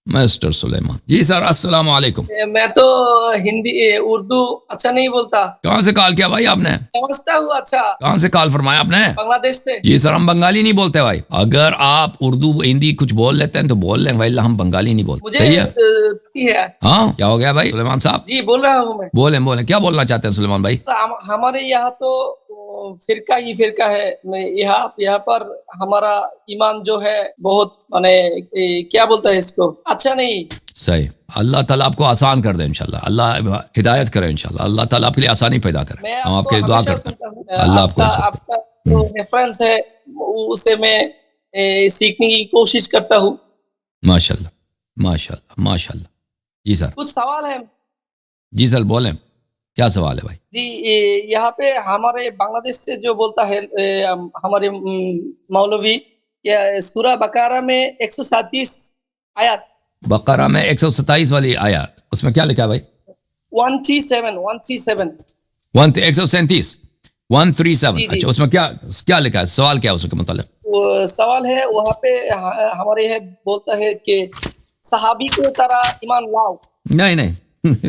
Mister سلیمان جی سر السلام علیکم. میں تو ہندی اردو اچھا نہیں بولتا. کہاں سے کال کیا بھائی آپ نے؟ سمجھتا ہوں اچھا. کہاں سے کال فرمایا آپ نے؟ بنگلہ دیش سے. جی سر ہم بنگالی نہیں بولتے بھائی. اگر آپ اردو ہندی کچھ بول لیتے ہیں تو بول لیں بھائی, ہم بنگالی نہیں بولتے. مجھے صحیح ہے. ہے. ہاں کیا ہو گیا بھائی سلیمان صاحب؟ جی بول رہا ہوں میں. بولیں کیا بولنا چاہتے ہیں سلیمان بھائی؟ ہمارے یہاں تو فرقہ ہی فرقہ ہے. یہاں پر ہمارا ایمان جو ہے بہت کیا بولتا ہے اس کو, اچھا نہیں. صحیح. اللہ تعالیٰ آپ کو آسان کر دے انشاءاللہ. اللہ ہدایت کرے انشاءاللہ. اللہ تعالیٰ آپ کے لیے آسانی پیدا کرے. میں ہم آپ کو کے لیے دعا ہمیشہ کرتے سنتا ہوں. ہیں. اللہ آپ کو آپ کا جو ریفرنس ہے اسے میں سیکھنے کی کوشش کرتا ہوں. ماشاءاللہ ماشاءاللہ ماشاءاللہ. جی سر کچھ سوال ہے. جی سر بولیں کیا سوال ہے بھائی؟ جی یہاں پہ ہمارے بنگلہ دیش سے جو بولتا ہے ہمارے مولوی, سورہ بقرہ میں 137 آیات, بقرہ میں 127 والی آیات, اس میں کیا لکھا ہے بھائی؟ 137 137 جی. اچھا اس میں کیا لکھا ہے؟ سوال کیا ہے اس کے متعلق؟ سوال ہے وہاں پہ ہمارے یہ بولتا ہے کہ صحابی کی طرح ایمان لاؤ. نہیں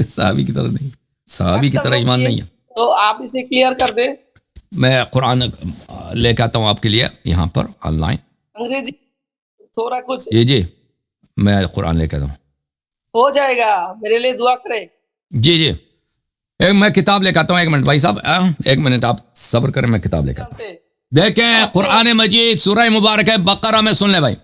صحابی کی طرح نہیں, صحابی کی طرح ایمان نہیں ہے. تو آپ اسے کلیئر کر دیں. میں قرآن لے کے آتا ہوں آپ کے لیے یہاں پر آن لائن. انگریزی تھوڑا کچھ جی میں قرآن لے کے آتا ہوں. ہو جائے گا, میرے لیے دعا کرے. جی میں کتاب لے کے آتا ہوں. ایک منٹ بھائی صاحب, ایک منٹ آپ صبر کریں, میں کتاب لے کے آتا ہوں. دیکھیں قرآن مجید سورہ مبارک ہے بقرہ میں, سن لیں بھائی,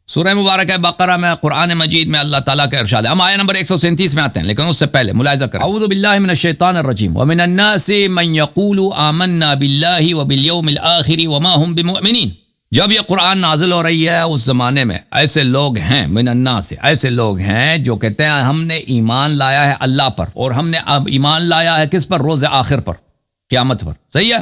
سورہ مبارک ہے بقرہ میں قرآن مجید میں اللہ تعالیٰ کا ارشاد ہے. ہم آیت نمبر 137 میں آتے ہیں, لیکن اس سے پہلے ملاحظہ کریں. اعوذ باللہ من الشیطان الرجیم ومن الناس من یقول آمنا باللہ وبالیوم الآخر وما هم بمؤمنین. جب یہ قرآن نازل ہو رہی ہے اس زمانے میں ایسے لوگ ہیں, من الناس ایسے لوگ ہیں جو کہتے ہیں ہم نے ایمان لایا ہے اللہ پر, اور ہم نے اب ایمان لایا ہے کس پر؟ روز آخر پر, قیامت پر. صحیح ہے.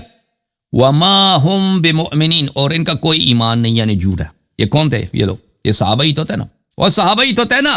وما هم بمؤمنین, اور ان کا کوئی ایمان نہیں, یعنی جھوٹ ہے. یہ کون تھے یہ لوگ؟ یہ صحابہ ہی تو تھے نا, اور صحابہ ہی تو تھے نا.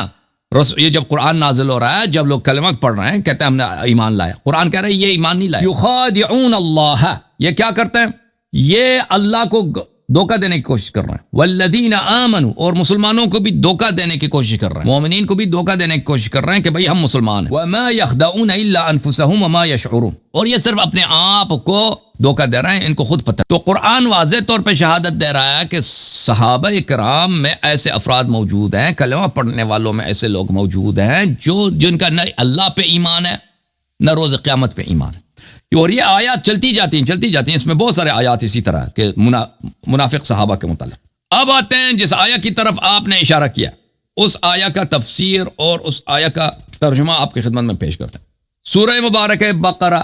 یہ جب قرآن نازل ہو رہا ہے, جب لوگ کلمہ پڑھ رہے ہیں, کہتے ہیں ہم نے ایمان لایا. قرآن کہہ رہے ہیں یہ ایمان نہیں لایا. یخادعون اللہ, یہ کیا کرتے ہیں؟ یہ اللہ کو دھوکہ دینے کی کوشش کر رہے ہیں. والذین آمنوا, اور مسلمانوں کو بھی دھوکہ دینے کی کوشش کر رہے ہیں, مومنین کو بھی دھوکہ دینے کی کوشش کر رہے ہیں کہ بھئی ہم مسلمان ہیں. وما یخدعون الا انفسهم وما یشعرون, اور یہ صرف اپنے آپ کو دھوکہ دے رہے ہیں, ان کو خود پتہ. تو قرآن واضح طور پہ شہادت دے رہا ہے کہ صحابہ کرام میں ایسے افراد موجود ہیں, کلمہ پڑھنے والوں میں ایسے لوگ موجود ہیں جن کا نہ اللہ پہ ایمان ہے نہ روز قیامت پہ ایمان ہے. اور یہ آیات چلتی جاتی ہیں. اس میں بہت سارے آیات اسی طرح کہ منافق صحابہ کے متعلق. اب آتے ہیں جس آیہ کی طرف آپ نے اشارہ کیا, اس آیہ کا تفسیر اور اس آیہ کا ترجمہ آپ کی خدمت میں پیش کرتے ہیں. سورہ مبارک بقرہ,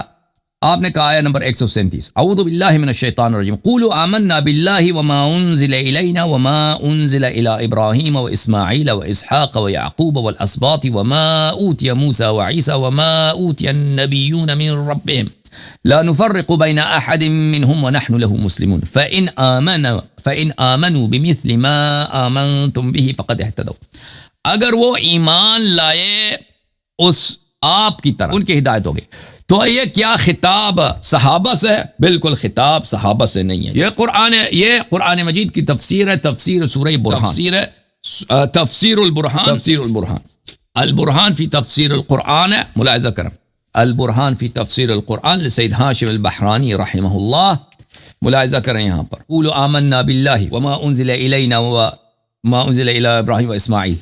آپ نے کہا آیہ نمبر 137, اعوذ باللہ من الشیطان الرجیم قولوا آمنا باللہ وما انزل الینا وما انزل الی ابراہیم واسماعیل واسحاق ویعقوب والاسباط وما اوتی موسیٰ وعیسیٰ وما اوتی النبیون من ربهم لا نفرق بین احد منهم ونحن له مسلمون فإن آمنوا بمثل ما آمنتم به فقد اهتدوا. اگر وہ ایمان لائے اس آپ کی طرح, ان کی ہدایت ہوگی. تو یہ کیا خطاب صحابہ سے ہے؟ بالکل خطاب صحابہ سے نہیں ہے. یہ قرآن مجید کی تفسیر ہے, تفسیر سورہ برہان, تفسیر البرہان البرہان فی تفسیر القرآن ہے. ملاحظہ کریں, البرہان فی تفسیر القرآن لسید ہاشم البحرانی رحمہ اللہ. ملاحظہ کریں یہاں پر, قولوا آمنا باللہ وما انزل الینا وما انزل الی ابراہیم واسماعیل.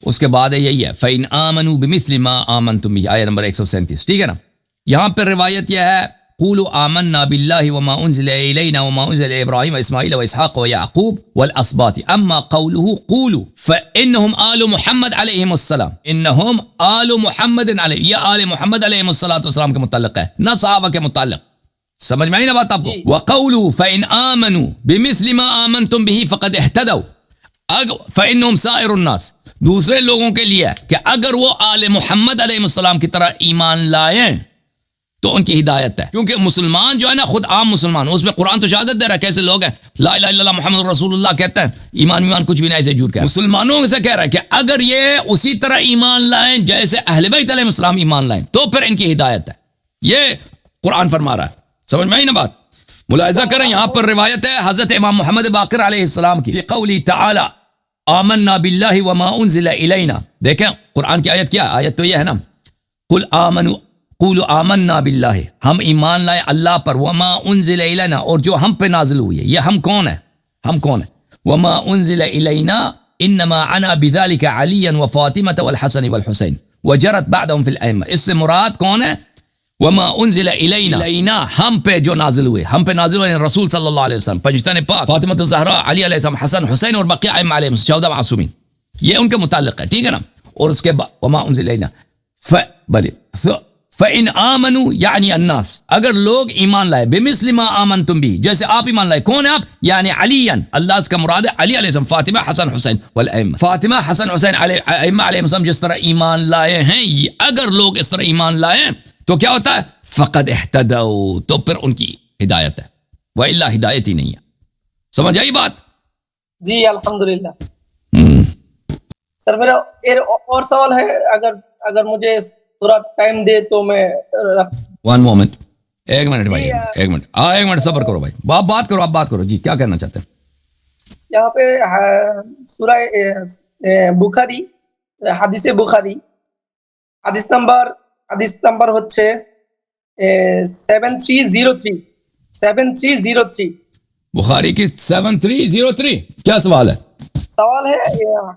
اس کے بعد یہی ہے فَإِنْ آمَنُوا بِمِثْلِ مَا آمَنْتُمْ بِهِ, آیہ نمبر 137. ٹھیک ہے نا. یہاں پر روایت یہ ہے قولوا آمنا باللہ وما انزل الینا وما انزل الی ابراہیم واسماعیل واسحاق ویعقوب والاسباط. اما قوله قولوا فانہم آل محمد علیہم السلام, انہم آل محمد علیہ, یہ آل محمد علیہم السلام کے متعلق ہے, نہ صحابہ کے متعلق. سمجھ میں آئی نا بات آپ کو؟ وقولوا فإن آمنوا بمثل ما آمنتم به فقد اهتدوا, فانہم سائر الناس, دوسرے لوگوں کے لیے کہ اگر وہ آل محمد علیہ السلام کی طرح ایمان لائیں تو ان کی ہدایت ہے. کیونکہ مسلمان جو ہے نا, خود عام مسلمان, اس میں قرآن تو شہادت دے رہا ہے. کیسے لوگ ہیں لا الہ الا اللہ محمد رسول اللہ کہتے ہیں, ایمان کچھ بھی نہیں, ایسے جھوٹ کہہ رہا ہے. مسلمانوں سے کہہ رہا ہے کہ اگر یہ اسی طرح ایمان لائیں جیسے اہل بیت علیہ السلام ایمان لائیں تو پھر ان کی ہدایت ہے. یہ قرآن فرما رہا ہے. سمجھ میں آئی نا بات؟ ملاحظہ کریں, یہاں پر روایت ہے حضرت امام محمد باقر علیہ السلام کی, قولی تعالی, آمنا باللہ وما انزل الینا. دیکھیں قرآن کی آیت کیا ہے؟ آیت تو یہ ہے نا، قل آمنوا قولوا آمنا باللہ، ہم ایمان لائے اللہ پر، وما انزل الینا، اور جو ہم پہ نازل ہوئی ہے. یہ ہم کون ہے؟ ہم کون ہے؟ وما انزل الینا انما انا بذلك علیا وفاطمة والحسن والحسین وجرت بعدهم في الائمہ. اس سے مراد کون ہے؟ وما انزل الینا، ہم پہ جو نازل ہوئے، ہم پہ نازل ہوئے رسول صلی اللہ علیہ وسلم، پنجتن پاک، فاطمہ الزہراء، علی علیہ السلام، حسن حسین اور بقیہ ائمہ علیہم 14 معصومین. یہ ان کے متعلق ہے، ٹھیک ہے نا. اور اس کے بعد وما انزل الینا فَإِنْ آمَنُوا یعنی الناس، اگر لوگ ایمان لائے، بِمِثْلِ مَا آمَنْتُمْ بِهِ، جیسے آپ ایمان لائے. کون ہے آپ؟ یعنی علیاً، اللہ اس کا مراد ہے علی علیہ السلام، فاطمہ، حسن حسین والائمہ. فاطمہ، حسن حسین، ائمہ علیہ السلام جس طرح ایمان لائے ہیں، اگر لوگ اس طرح ایمان لائے تو کیا ہوتا ہے؟ فقد اہتدوا، تو پھر ان کی ہدایت ہے، وَإِلَّا ہدایت ہی نہیں ہے. سمجھ آئی بات؟ جی الحمدللہ. سر میرا اور سوال ہے، اگر مجھے تھوڑا ٹائم دے تو میں ون مومنٹ، ایک منٹ بھائی، ایک منٹ صبر کرو بھائی، آپ بات کرو. جی کیا کہنا چاہتے ہیں؟ یہاں پہ سورہ بخاری، حدیث بخاری، حدیث نمبر হচ্ছে 7303 بخاری کی 7303. کیا سوال ہے؟ سوال ہے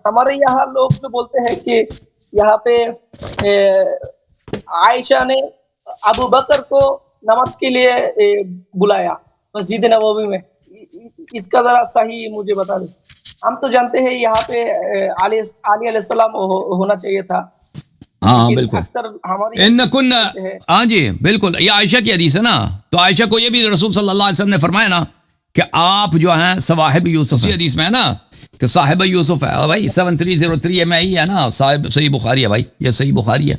ہمارے یہاں لوگ جو بولتے ہیں کہ یہاں پہ عائشہ نے ابو بکر کو نماز کے لیے بلایا مسجد نبوی میں، اس کا ذرا صحیح مجھے بتا دیں. ہم تو جانتے ہیں یہاں پہ علی علیہ السلام ہونا چاہیے تھا. ہاں بالکل، اکثر ہمارے ہاں جی بالکل، یہ عائشہ کی حدیث ہے نا. تو عائشہ کو یہ بھی رسول صلی اللہ علیہ وسلم نے فرمایا نا کہ آپ جو ہیں صواحب یوسف، یہ حدیث میں ہے نا کہ صاحب یوسف ہے بھائی. 7303 میں ہی ہے نا، صاحب صحیح بخاری ہے بھائی، یہ صحیح بخاری ہے،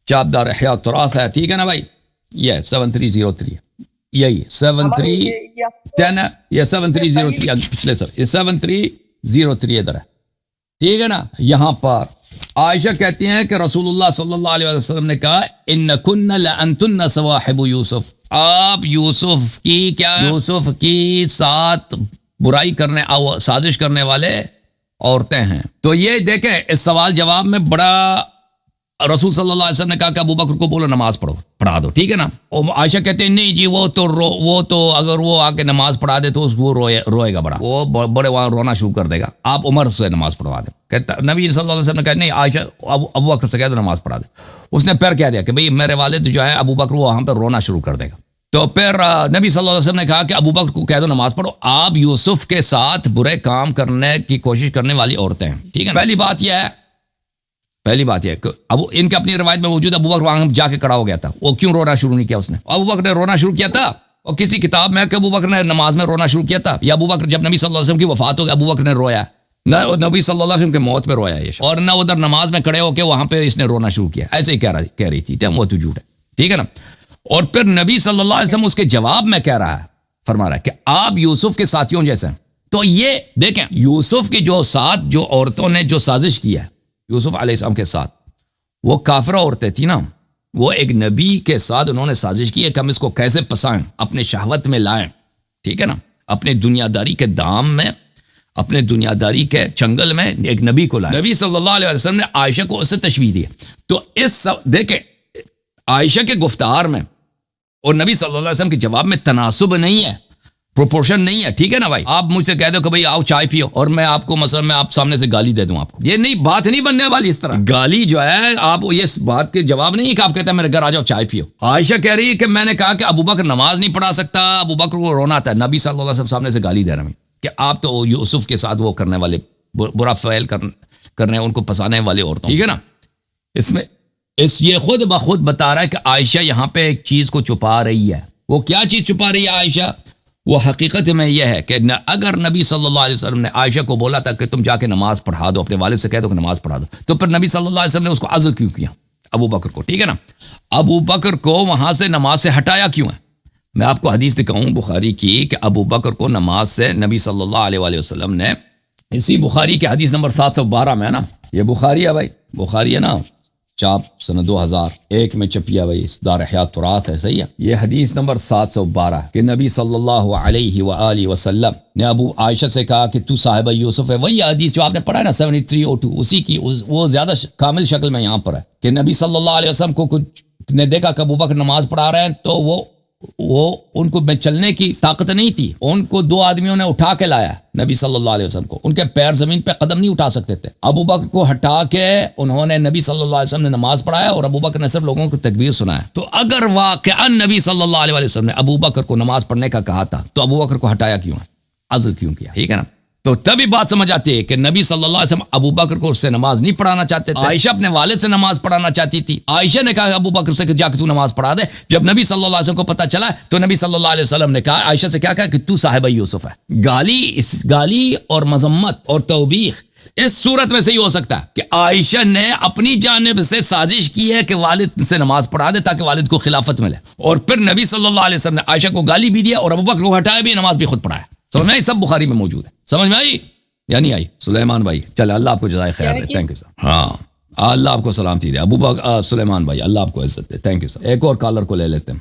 چابدار احیاء التراث ہے، ٹھیک ہے نا بھائی. یہ 7303 یہی 7310 ہے، یہ 7303 پچھلے سر، یہ 7303 ادھر ہے، ٹھیک ہے نا. یہاں پر عائشہ کہتی ہیں کہ رسول اللہ صلی اللہ علیہ وسلم نے کہا انکن لانتن صواحب یوسف، آپ یوسف کی ساتھ برائی کرنے سازش کرنے والے عورتیں ہیں. تو یہ دیکھیں اس سوال جواب میں بڑا رسول صلی اللہ علیہ وسلم نے کہا کہ ابو بکر کو بولو نماز پڑھا دو، ٹھیک ہے نا. اور عائشہ کہتے ہیں نہیں جی وہ تو اگر وہ آ کے نماز پڑھا دے تو وہ روئے گا بڑا، وہ بڑے وہاں رونا شروع کر دے گا، آپ عمر سے نماز پڑھوا دیں. کہتا نبی صلی اللہ علیہ وسلم نے کہا نہیں عائشہ ابو بکر سے کہہ دو نماز پڑھا دے. اس نے پھر کہہ دیا کہ بھئی میرے والد جو ہے ابو بکر وہ وہاں پہ رونا شروع کر دے گا. تو پھر نبی صلی اللہ علیہ وسلم نے کہا کہ ابو بکر کو کہہ دو نماز پڑھو، آپ یوسف کے ساتھ برے کام کرنے کی کوشش کرنے والی عورتیں ہیں، ٹھیک ہے. پہلی بات یہ ہے کہ اب ان کے اپنی روایت میں موجود ابو بکر وہاں جا کے کھڑا ہو گیا تھا، وہ کیوں رونا شروع نہیں کیا؟ اس نے ابو بکر نے رونا شروع کیا تھا، اور کسی کتاب میں کہ ابو بکر نے نماز میں رونا شروع کیا تھا، یا ابو بکر جب نبی صلی اللہ علیہ وسلم کی وفات ہو گئی ابو بکر نے رویا؟ نہ نبی صلی اللہ علیہ وسلم کے موت پہ رویا یہ، اور نہ ادھر نماز میں کھڑے ہو کے وہاں پہ اس نے رونا شروع کیا، ایسے ہی کہہ رہی تھی وہ تو جھوٹ ہے، ٹھیک ہے نا. اور پھر نبی صلی اللہ علیہ وسلم اس کے جواب میں کہہ رہا ہے، فرما رہا ہے کہ آپ یوسف کے ساتھیوں جیسے ہیں. تو یہ دیکھیں یوسف کی جو ساتھ جو عورتوں نے جو سازش کی ہے یوسف علیہ السلام کے ساتھ، وہ کافرہ عورتیں تھیں نا، وہ ایک نبی کے ساتھ انہوں نے سازش کی ہے کہ ہم اس کو کیسے پسائیں، اپنے شہوت میں لائیں، ٹھیک ہے نا، اپنے دنیا داری کے دام میں، اپنے دنیا داری کے چنگل میں ایک نبی کو لائیں. نبی صلی اللہ علیہ وسلم نے عائشہ کو اس سے تشبیہ دی. تو دیکھیں عائشہ کے گفتار میں اور نبی صلی اللہ علیہ وسلم کے جواب میں تناسب نہیں ہے، پروپورشن نہیں ہے، ٹھیک ہے نا بھائی. آپ مجھ سے کہہ دو کہ بھائی آؤ چائے پیو، اور میں آپ کو مثلا میں آپ سامنے سے گالی دے دوں آپ کو، یہ نہیں بات نہیں بننے والی. اس طرح گالی جو ہے آپ یہ بات کے جواب نہیں ہے کہ آپ کہتے ہیں میرے گھر آ جاؤ چائے پیو. عائشہ کہہ رہی ہے کہ میں نے کہا کہ ابو بکر نماز نہیں پڑھا سکتا، ابو بکر کو رونا تھا، نبی صلی اللہ علیہ وسلم سامنے سے گالی دے رہے ہیں کہ آپ تو یوسف کے ساتھ وہ کرنے والے برا فعل کرنے ان کو پسانے والے عورتوں، ٹھیک ہے نا. اس میں یہ خود بخود بتا رہا ہے کہ عائشہ یہاں پہ ایک چیز کو چھپا رہی ہے. وہ کیا چیز چھپا رہی ہے عائشہ؟ وہ حقیقت میں یہ ہے کہ اگر نبی صلی اللہ علیہ وسلم نے عائشہ کو بولا تھا کہ تم جا کے نماز پڑھا دو، اپنے والد سے کہہ دو کہ نماز پڑھا دو، تو پھر نبی صلی اللہ علیہ وسلم نے اس کو عزل کیوں کیا ابو بکر کو، ٹھیک ہے نا. ابو بکر کو وہاں سے نماز سے ہٹایا کیوں ہے؟ میں آپ کو حدیث دکھاؤں بخاری کی کہ ابو بکر کو نماز سے نبی صلی اللہ علیہ وسلم نے، اسی بخاری کے حدیث نمبر 712 میں ہے نا، یہ بخاری ہے بھائی، بخاری ہے نا چاپ سن 2001 میں چپیا بھائی، اس دار حیات تراث ہے، صحیح ہے۔ یہ حدیث نمبر 712 کہ نبی صلی اللہ علیہ وآلہ وسلم نے ابو عائشہ سے کہا کہ تو صاحبہ یوسف ہے۔ وہی حدیث جو آپ نے پڑھا ہے نا 7302، اسی کی وہ زیادہ کامل شکل میں یہاں پر ہے کہ نبی صلی اللہ علیہ وسلم کو کچھ نے دیکھا کہ ابو بکر نماز پڑھا رہے ہیں، تو وہ ان کو میں چلنے کی طاقت نہیں تھی، ان کو 2 آدمیوں نے اٹھا کے لایا نبی صلی اللہ علیہ وسلم کو، ان کے پیر زمین پہ قدم نہیں اٹھا سکتے تھے۔ ابو بکر کو ہٹا کے انہوں نے نبی صلی اللہ علیہ وسلم نے نماز پڑھایا، اور ابو بکر نے صرف لوگوں کو تکبیر سنایا۔ تو اگر واقعا نبی صلی اللہ علیہ وسلم نے ابو بکر کو نماز پڑھنے کا کہا تھا تو ابو بکر کو ہٹایا کیوں ہے، عزل کیوں کیا، ٹھیک ہے نا؟ تو تبھی بات سمجھ آتی ہے کہ نبی صلی اللہ علیہ وسلم ابو بکر کو اس سے نماز نہیں پڑھانا چاہتے تھے، عائشہ اپنے والد سے نماز پڑھانا چاہتی تھی۔ عائشہ نے کہا ابو بکر سے کہ جا کے تو نماز پڑھا دے۔ جب نبی صلی اللہ علیہ وسلم کو پتہ چلا تو نبی صلی اللہ علیہ وسلم نے کہا عائشہ سے، کیا کہا کہ تو صاحبہ یوسف ہے۔ گالی اور مذمت اور توبیخ اس صورت میں سے ہی ہو سکتا ہے کہ عائشہ نے اپنی جانب سے سازش کی ہے کہ والد سے نماز پڑھا دے تاکہ والد کو خلافت ملے، اور پھر نبی صلی اللہ علیہ وسلم نے عائشہ کو گالی بھی دیا اور ابو بکر کو ہٹایا بھی، نماز بھی خود پڑھایا۔ سمجھ میں آئی؟ سب بخاری میں موجود ہے، سمجھ میں آئی یا نہیں آئی؟ سلیمان بھائی چلے، اللہ آپ کو جزائے خیر دے، تھینک یو سر۔ ہاں اللہ آپ کو سلامتی دے ابو بکر سلیمان بھائی، اللہ آپ کو عزت دے، تھینک یو سر۔ ایک اور کالر کو لے لیتے ہیں۔